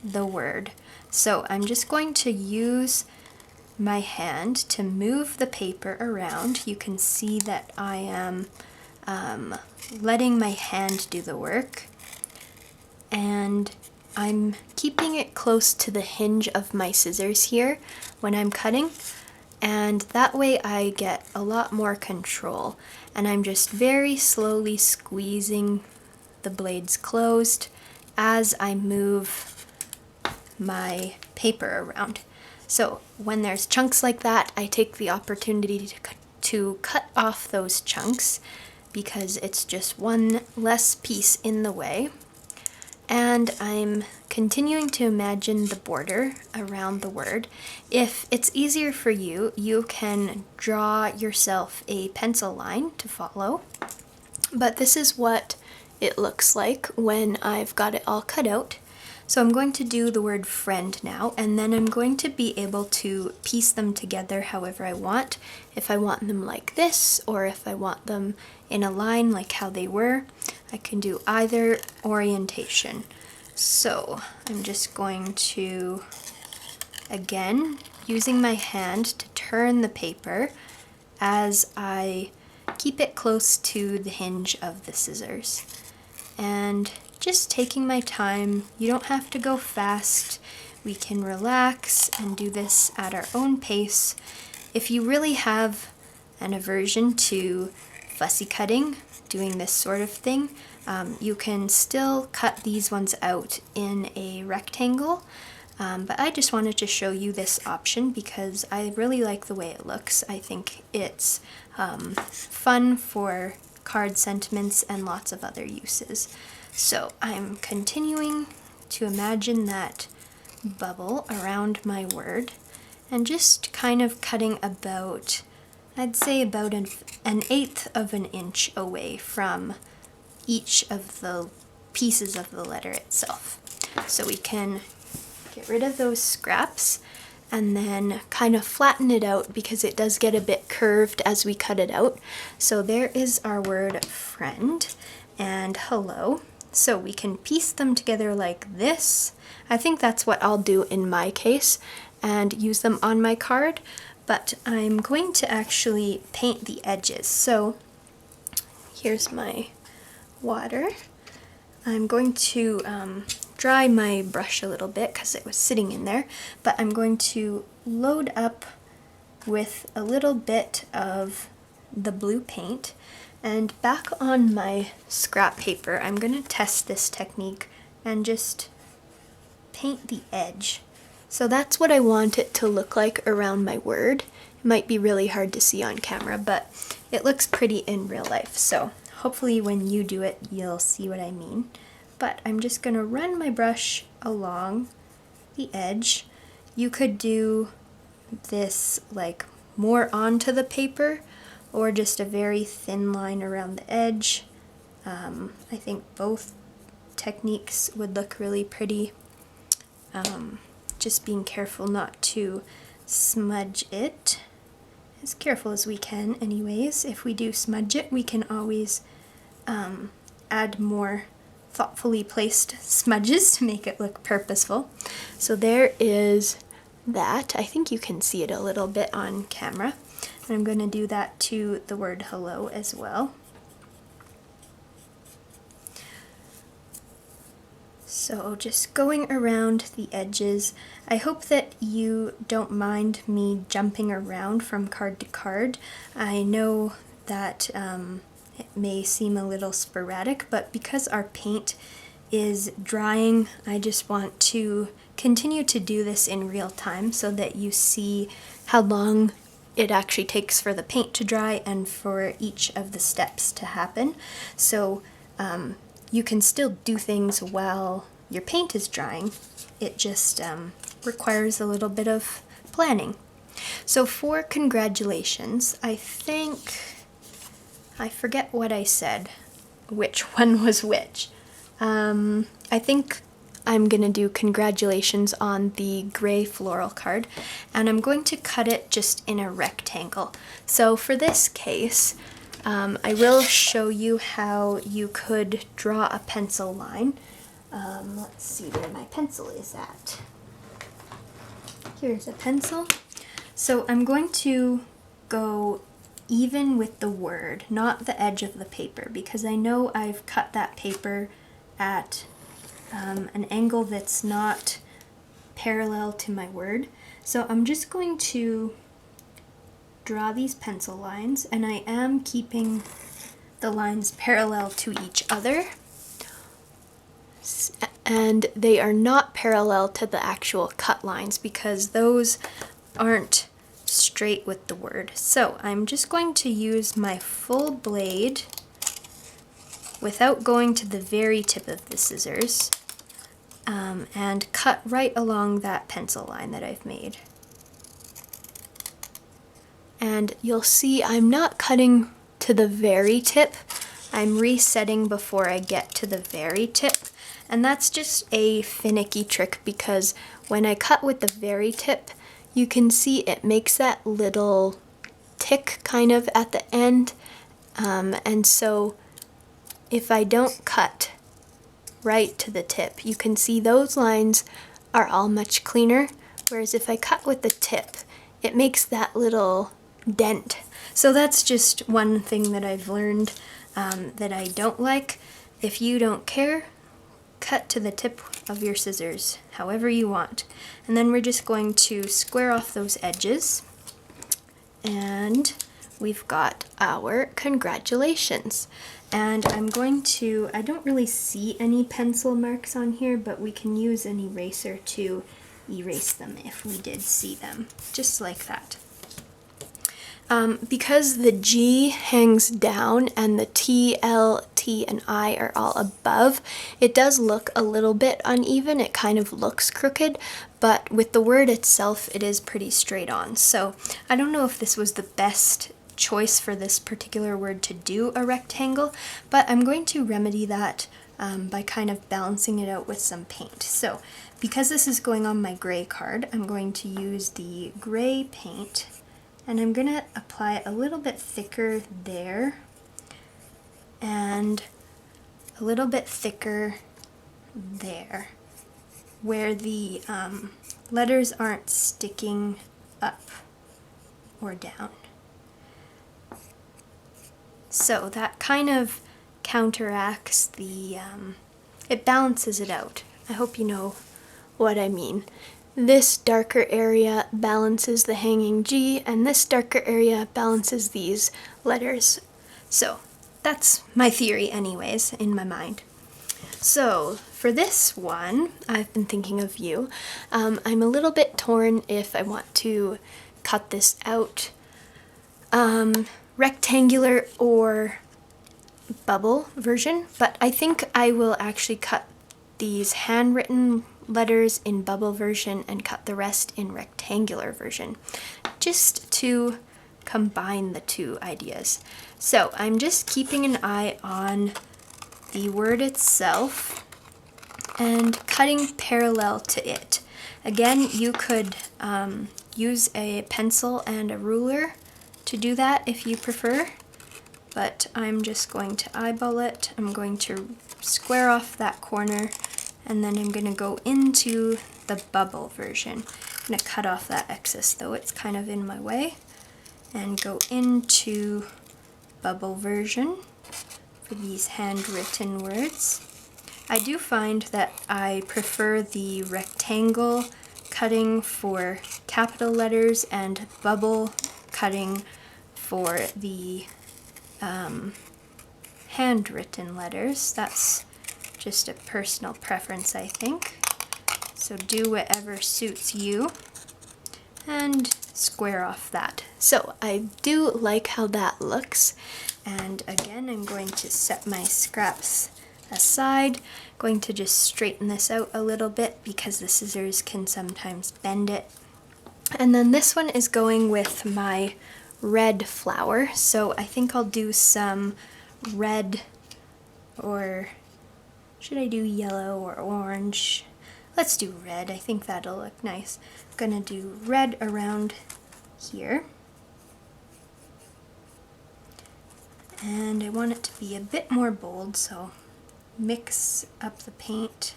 the word. So I'm just going to use my hand to move the paper around. You can see that I am letting my hand do the work, and I'm keeping it close to the hinge of my scissors here when I'm cutting, and that way I get a lot more control. And I'm just very slowly squeezing the blades closed as I move my paper around. So when there's chunks like that, I take the opportunity to cut off those chunks because it's just one less piece in the way. And I'm continuing to imagine the border around the word. If it's easier for you, you can draw yourself a pencil line to follow. But this is what it looks like when I've got it all cut out. So I'm going to do the word friend now, and then I'm going to be able to piece them together however I want. If I want them like this, or if I want them in a line like how they were, I can do either orientation. So I'm just going to, again, using my hand to turn the paper as I keep it close to the hinge of the scissors. And just taking my time. You don't have to go fast. We can relax and do this at our own pace. If you really have an aversion to fussy cutting, doing this sort of thing, you can still cut these ones out in a rectangle. But I just wanted to show you this option because I really like the way it looks. I think it's fun for card sentiments and lots of other uses. So I'm continuing to imagine that bubble around my word and just kind of cutting about, I'd say about an 1/8 of an inch away from each of the pieces of the letter itself. So we can get rid of those scraps and then kind of flatten it out because it does get a bit curved as we cut it out. So there is our word friend and hello. So we can piece them together like this. I think that's what I'll do in my case and use them on my card, but I'm going to actually paint the edges. So here's my water. I'm going to dry my brush a little bit because it was sitting in there, but I'm going to load up with a little bit of the blue paint. And back on my scrap paper, I'm going to test this technique and just paint the edge. So that's what I want it to look like around my word. It might be really hard to see on camera, but it looks pretty in real life. So hopefully when you do it, you'll see what I mean. But I'm just going to run my brush along the edge. You could do this like more onto the paper, or just a very thin line around the edge. I think both techniques would look really pretty. Just being careful not to smudge it. As careful as we can anyways. If we do smudge it, we can always add more thoughtfully placed smudges to make it look purposeful. So there is that. I think you can see it a little bit on camera. And I'm going to do that to the word hello as well. So just going around the edges. I hope that you don't mind me jumping around from card to card. I know that it may seem a little sporadic, but because our paint is drying, I just want to continue to do this in real time so that you see how long it actually takes for the paint to dry and for each of the steps to happen. So you can still do things while your paint is drying. It just requires a little bit of planning. So for congratulations, I forget what I said, which one was which. I think I'm gonna do congratulations on the gray floral card, and I'm going to cut it just in a rectangle. So for this case, I will show you how you could draw a pencil line. Let's see where my pencil is at. Here's a pencil. So I'm going to go even with the word, not the edge of the paper, because I know I've cut that paper at an angle that's not parallel to my word. So I'm just going to draw these pencil lines, and I am keeping the lines parallel to each other, and they are not parallel to the actual cut lines because those aren't straight with the word. So I'm just going to use my full blade without going to the very tip of the scissors, and cut right along that pencil line that I've made. And you'll see I'm not cutting to the very tip, I'm resetting before I get to the very tip. And that's just a finicky trick because when I cut with the very tip, you can see it makes that little tick kind of at the end. And so if I don't cut right to the tip, you can see those lines are all much cleaner. Whereas if I cut with the tip, it makes that little dent. So that's just one thing that I've learned that I don't like. If you don't care, cut to the tip of your scissors however you want. And then we're just going to square off those edges, and we've got our congratulations. And I'm going to, I don't really see any pencil marks on here, but we can use an eraser to erase them if we did see them, just like that. Because the G hangs down and the T, L, T, and I are all above, it does look a little bit uneven. It kind of looks crooked, but with the word itself, it is pretty straight on. So I don't know if this was the best choice for this particular word to do a rectangle, but I'm going to remedy that by kind of balancing it out with some paint. So because this is going on my gray card, I'm going to use the gray paint, and I'm going to apply a little bit thicker there and a little bit thicker there, where the letters aren't sticking up or down. So that kind of counteracts the, it balances it out. I hope you know what I mean. This darker area balances the hanging G, and this darker area balances these letters. So that's my theory anyways, in my mind. So for this one, I've been thinking of you. I'm a little bit torn if I want to cut this out rectangular or bubble version, but I think I will actually cut these handwritten letters in bubble version and cut the rest in rectangular version, just to combine the two ideas. So I'm just keeping an eye on the word itself and cutting parallel to it. Again, you could use a pencil and a ruler to do that if you prefer, but I'm just going to eyeball it. I'm going to square off that corner, and then I'm going to go into the bubble version. I'm going to cut off that excess though, it's kind of in my way, and go into bubble version for these handwritten words. I do find that I prefer the rectangle cutting for capital letters and bubble cutting for the handwritten letters. That's just a personal preference, I think. So do whatever suits you and square off that. So I do like how that looks, and again I'm going to set my scraps aside. Going to just straighten this out a little bit because the scissors can sometimes bend it. And then this one is going with my red flower, so I think I'll do some red, or should I do yellow or orange? Let's do red, I think that'll look nice. I'm gonna do red around here. And I want it to be a bit more bold, so mix up the paint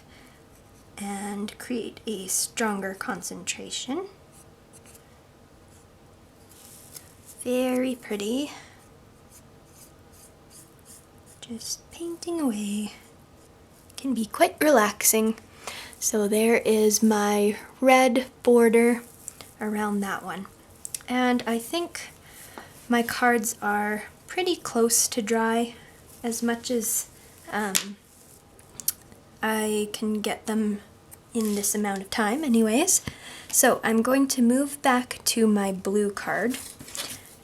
and create a stronger concentration. Very pretty. Just painting away. Can be quite relaxing. So there is my red border around that one. And I think my cards are pretty close to dry, as much as I can get them in this amount of time anyways. So I'm going to move back to my blue card,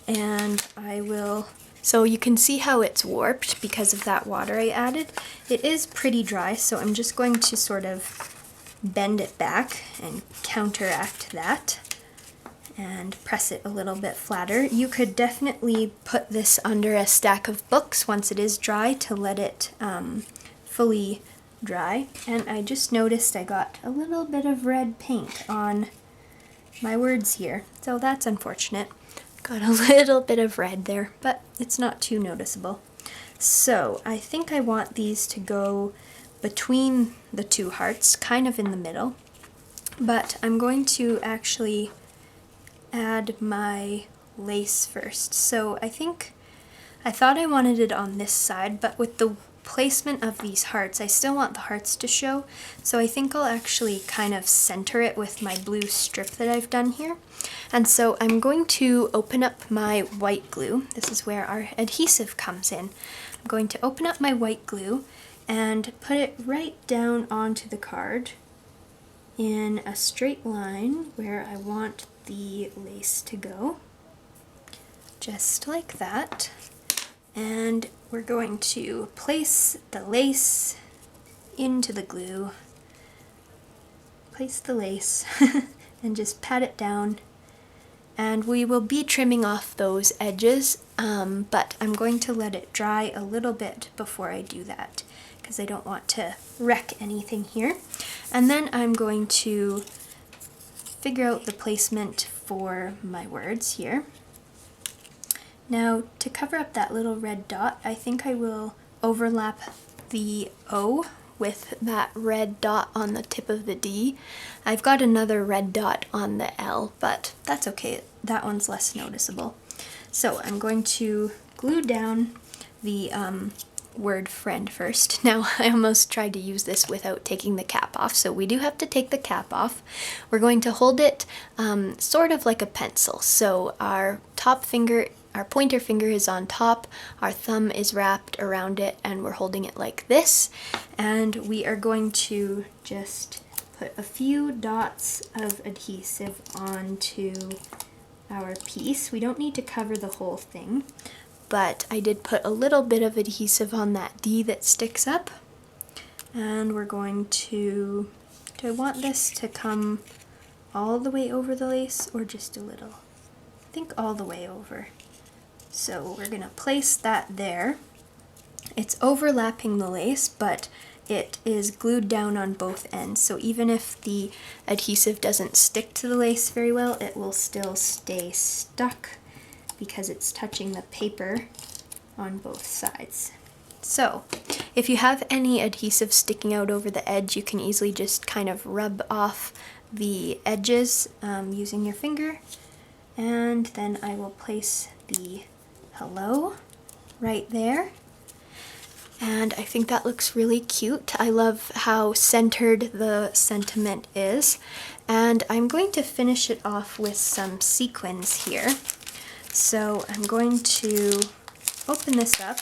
and I will, so you can see how it's warped because of that water I added. It is pretty dry, so I'm just going to sort of bend it back and counteract that and press it a little bit flatter. You could definitely put this under a stack of books once it is dry to let it fully dry. And I just noticed I got a little bit of red paint on my words here, so that's unfortunate. Got a little bit of red there, but it's not too noticeable. So I think I want these to go between the two hearts, kind of in the middle, but I'm going to actually add my lace first. So I thought I wanted it on this side, but with the placement of these hearts, I still want the hearts to show, so I think I'll actually kind of center it with my blue strip that I've done here. And so I'm going to open up my white glue. This is where our adhesive comes in. I'm going to open up my white glue and put it right down onto the card in a straight line where I want the lace to go, just like that. And we're going to place the lace into the glue, place the lace, and just pat it down. And we will be trimming off those edges, but I'm going to let it dry a little bit before I do that, because I don't want to wreck anything here. And then I'm going to figure out the placement for my words here. Now, to cover up that little red dot, I think I will overlap the O with that red dot on the tip of the D. I've got another red dot on the L, but that's okay. That one's less noticeable. So I'm going to glue down the word friend first. Now, I almost tried to use this without taking the cap off, so we do have to take the cap off. We're going to hold it sort of like a pencil. So our pointer finger is on top, our thumb is wrapped around it, and we're holding it like this. And we are going to just put a few dots of adhesive onto our piece. We don't need to cover the whole thing, but I did put a little bit of adhesive on that D that sticks up. And we're going to, do I want this to come all the way over the lace or just a little? I think all the way over. So we're gonna place that there. It's overlapping the lace, but it is glued down on both ends. So even if the adhesive doesn't stick to the lace very well, it will still stay stuck because it's touching the paper on both sides. So if you have any adhesive sticking out over the edge, you can easily just kind of rub off the edges using your finger. And then I will place the hello right there. And I think that looks really cute. I love how centered the sentiment is. And I'm going to finish it off with some sequins here. So I'm going to open this up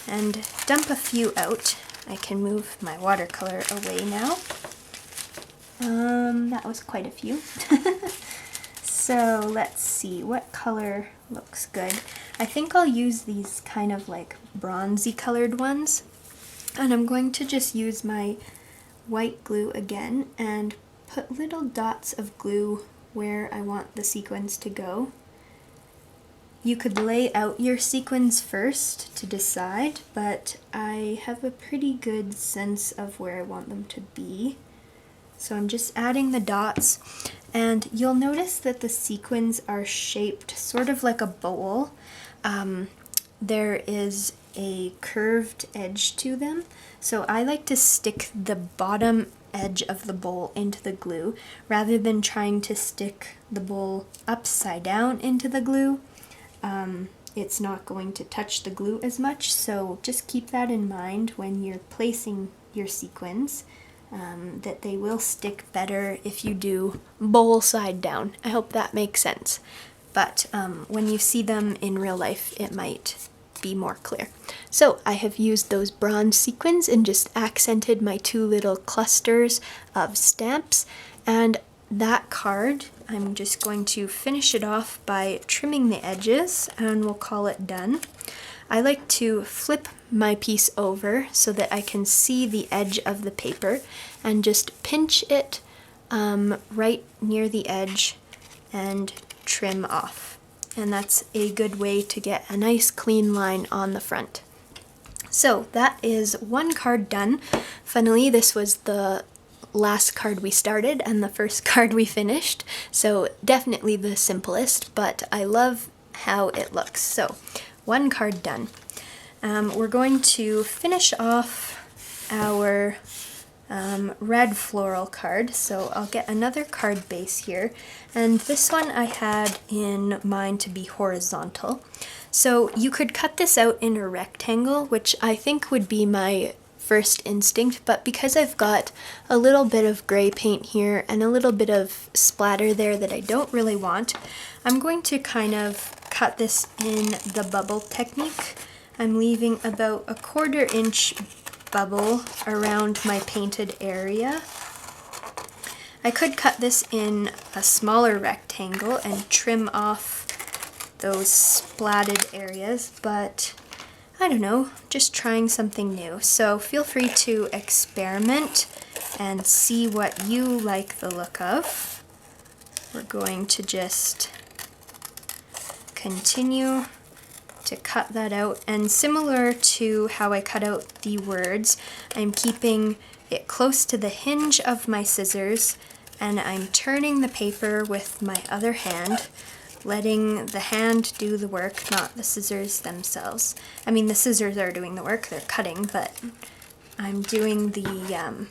and dump a few out. I can move my watercolor away now. That was quite a few. So let's see, what color looks good? I think I'll use these kind of like bronzy colored ones. And I'm going to just use my white glue again and put little dots of glue where I want the sequins to go. You could lay out your sequins first to decide, but I have a pretty good sense of where I want them to be. So I'm just adding the dots, and you'll notice that the sequins are shaped sort of like a bowl. There is a curved edge to them, so I like to stick the bottom edge of the bowl into the glue rather than trying to stick the bowl upside down into the glue. It's not going to touch the glue as much, so just keep that in mind when you're placing your sequins, that they will stick better if you do bowl side down. I hope that makes sense. But when you see them in real life, it might be more clear. So I have used those bronze sequins and just accented my two little clusters of stamps, and that card, I'm just going to finish it off by trimming the edges, and we'll call it done. I like to flip my piece over so that I can see the edge of the paper and just pinch it right near the edge and trim off. And that's a good way to get a nice clean line on the front. So that is one card done. Funnily, this was the last card we started and the first card we finished, so definitely the simplest, but I love how it looks. So one card done. We're going to finish off our red floral card, so I'll get another card base here, and this one I had in mind to be horizontal. So you could cut this out in a rectangle, which I think would be my first instinct, but because I've got a little bit of gray paint here and a little bit of splatter there that I don't really want, I'm going to kind of cut this in the bubble technique. I'm leaving about a 1/4 inch bubble around my painted area. I could cut this in a smaller rectangle and trim off those splatted areas, but I don't know, just trying something new. So feel free to experiment and see what you like the look of. We're going to just continue to cut that out, and similar to how I cut out the words, I'm keeping it close to the hinge of my scissors, and I'm turning the paper with my other hand, letting the hand do the work, not the scissors themselves. I mean, the scissors are doing the work, they're cutting, but I'm doing the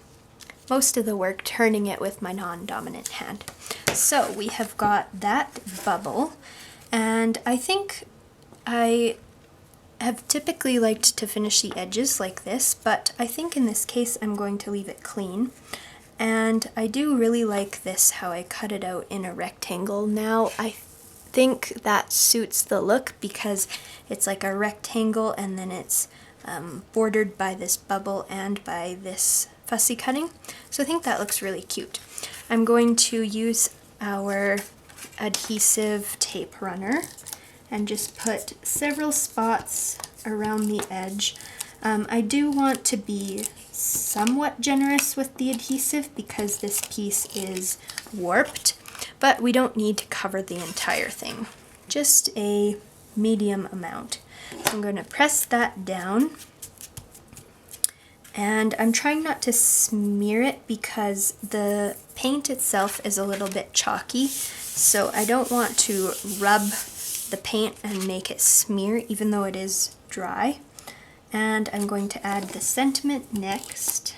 most of the work, turning it with my non-dominant hand. So we have got that bubble, and I think I have typically liked to finish the edges like this, but I think in this case I'm going to leave it clean. And I do really like this, how I cut it out in a rectangle. Now I think that suits the look because it's like a rectangle and then it's bordered by this bubble and by this fussy cutting. So I think that looks really cute. I'm going to use our adhesive tape runner and just put several spots around the edge. I do want to be somewhat generous with the adhesive because this piece is warped, but we don't need to cover the entire thing, just a medium amount. So I'm going to press that down, and I'm trying not to smear it because the paint itself is a little bit chalky, so I don't want to rub the paint and make it smear even though it is dry. And I'm going to add the sentiment next.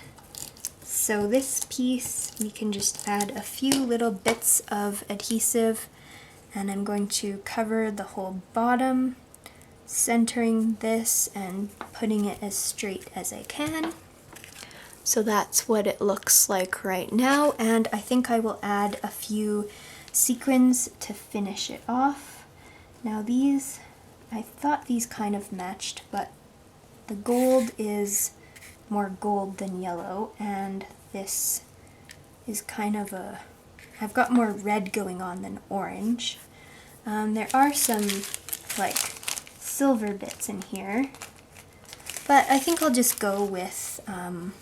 So this piece, we can just add a few little bits of adhesive, and I'm going to cover the whole bottom, centering this and putting it as straight as I can. So that's what it looks like right now, and I think I will add a few sequins to finish it off. Now these, I thought these kind of matched, but the gold is more gold than yellow, and this is kind of a, I've got more red going on than orange. There are some like silver bits in here, but I think I'll just go with the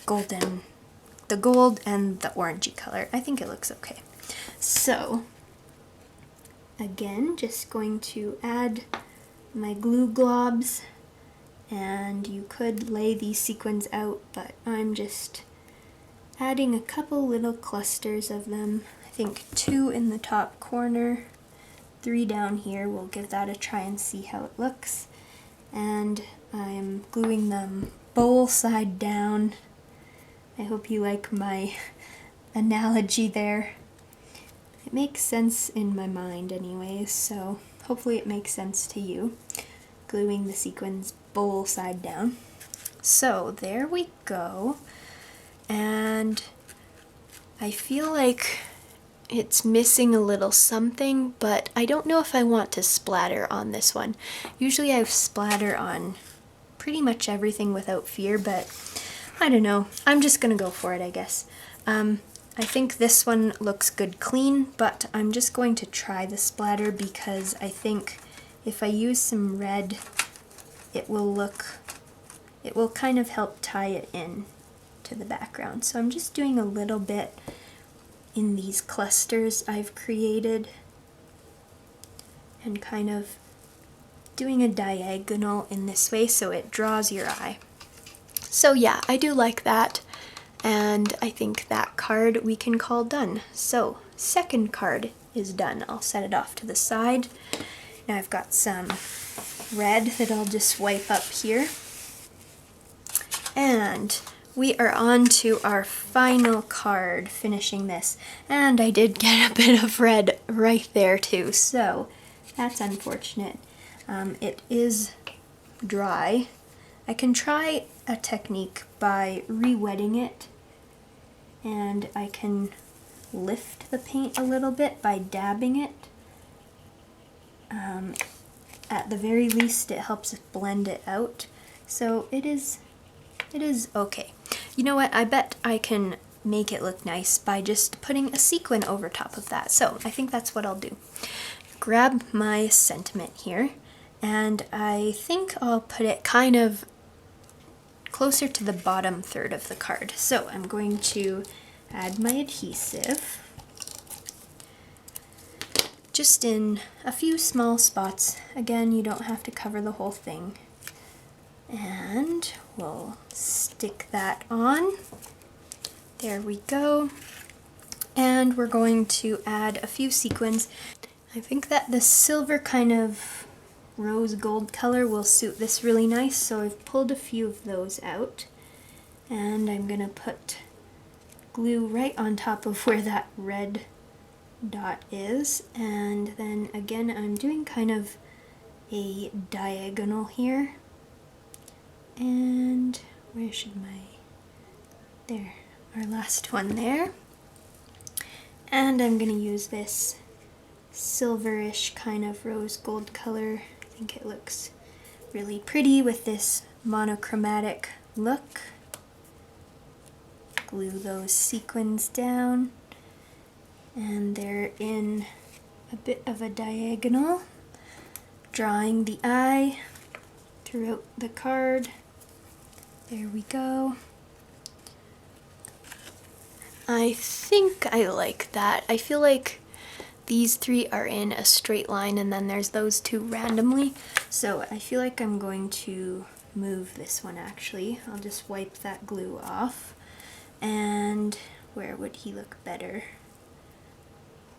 gold and the orangey color. I think it looks okay. So again, just going to add my glue globs, and you could lay these sequins out, but I'm just adding a couple little clusters of them. I think 2 in the top corner, 3 down here. We'll give that a try and see how it looks. And I'm gluing them bowl side down. I hope you like my analogy there. It makes sense in my mind anyways, so hopefully it makes sense to you. Gluing the sequins bowl side down. So there we go. And I feel like it's missing a little something, but I don't know if I want to splatter on this one. Usually I splatter on pretty much everything without fear, but I don't know. I'm just gonna go for it, I guess. I think this one looks good clean, but I'm just going to try the splatter because I think if I use some red, it will kind of help tie it in to the background. So I'm just doing a little bit in these clusters I've created and kind of doing a diagonal in this way so it draws your eye. So yeah, I do like that, and I think that card we can call done. So second card is done. I'll set it off to the side. Now I've got some red that I'll just wipe up here. And we are on to our final card, finishing this. And I did get a bit of red right there too, so that's unfortunate. It is dry. I can try a technique by re-wetting it, and I can lift the paint a little bit by dabbing it. At the very least, it helps blend it out. So it is okay. You know what? I bet I can make it look nice by just putting a sequin over top of that. So I think that's what I'll do. Grab my sentiment here, and I think I'll put it kind of closer to the bottom third of the card. So I'm going to add my adhesive just in a few small spots. Again, you don't have to cover the whole thing. And we'll stick that on. There we go. And we're going to add a few sequins. I think that the silver kind of rose gold color will suit this really nice, so I've pulled a few of those out. And I'm gonna put glue right on top of where that red dot is. And then again, I'm doing kind of a diagonal here. And where should there, our last one there. And I'm gonna use this silverish kind of rose gold color. I think it looks really pretty with this monochromatic look. Glue those sequins down, and they're in a bit of a diagonal, drawing the eye throughout the card. There we go. I think I like that. I feel like these 3 are in a straight line, and then there's those 2 randomly. So I feel like I'm going to move this one actually. I'll just wipe that glue off. And where would he look better?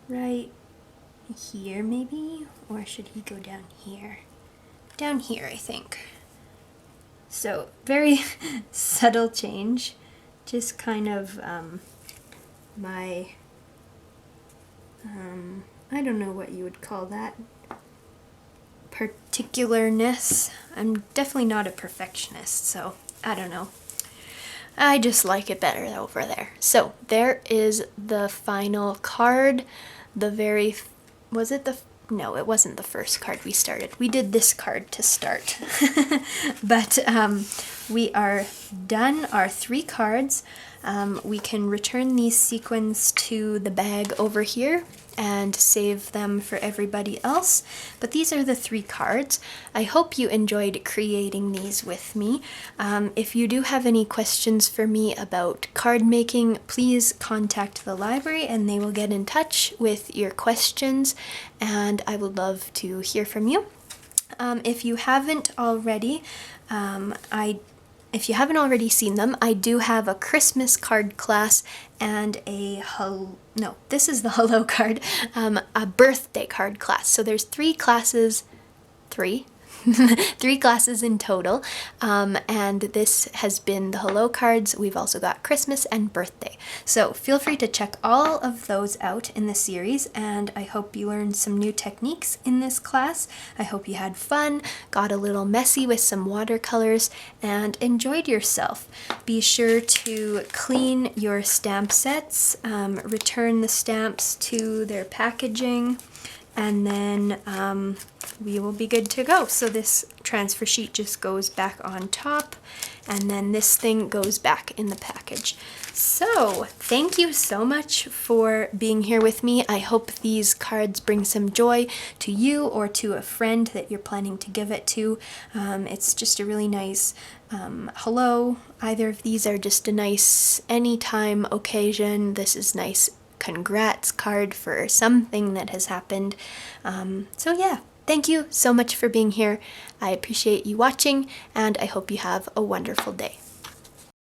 Right here maybe? Or should he go down here? Down here, I think. So very subtle change. Just kind of my I don't know what you would call that, particularness. I'm definitely not a perfectionist, so I don't know. I just like it better over there. So there is the final card. No, it wasn't the first card we started. We did this card to start. But we are done our 3 cards. We can return these sequins to the bag over here, and save them for everybody else. But these are the 3 cards. I hope you enjoyed creating these with me. If you do have any questions for me about card making, please contact the library and they will get in touch with your questions, and I would love to hear from you. If you haven't already, if you haven't already seen them, I do have a Christmas card class and this is the hello card, a birthday card class. So there's 3 classes, 3 classes in total, and this has been the hello cards. We've also got Christmas and birthday. So feel free to check all of those out in the series, and I hope you learned some new techniques in this class. I hope you had fun, got a little messy with some watercolors, and enjoyed yourself. Be sure to clean your stamp sets, return the stamps to their packaging, and then we will be good to go. So this transfer sheet just goes back on top, and then this thing goes back in the package. So thank you so much for being here with me. I hope these cards bring some joy to you or to a friend that you're planning to give it to. It's just a really nice hello. Either of these are just a nice anytime occasion. This is nice congrats card for something that has happened. So yeah, thank you so much for being here. I appreciate you watching, and I hope you have a wonderful day.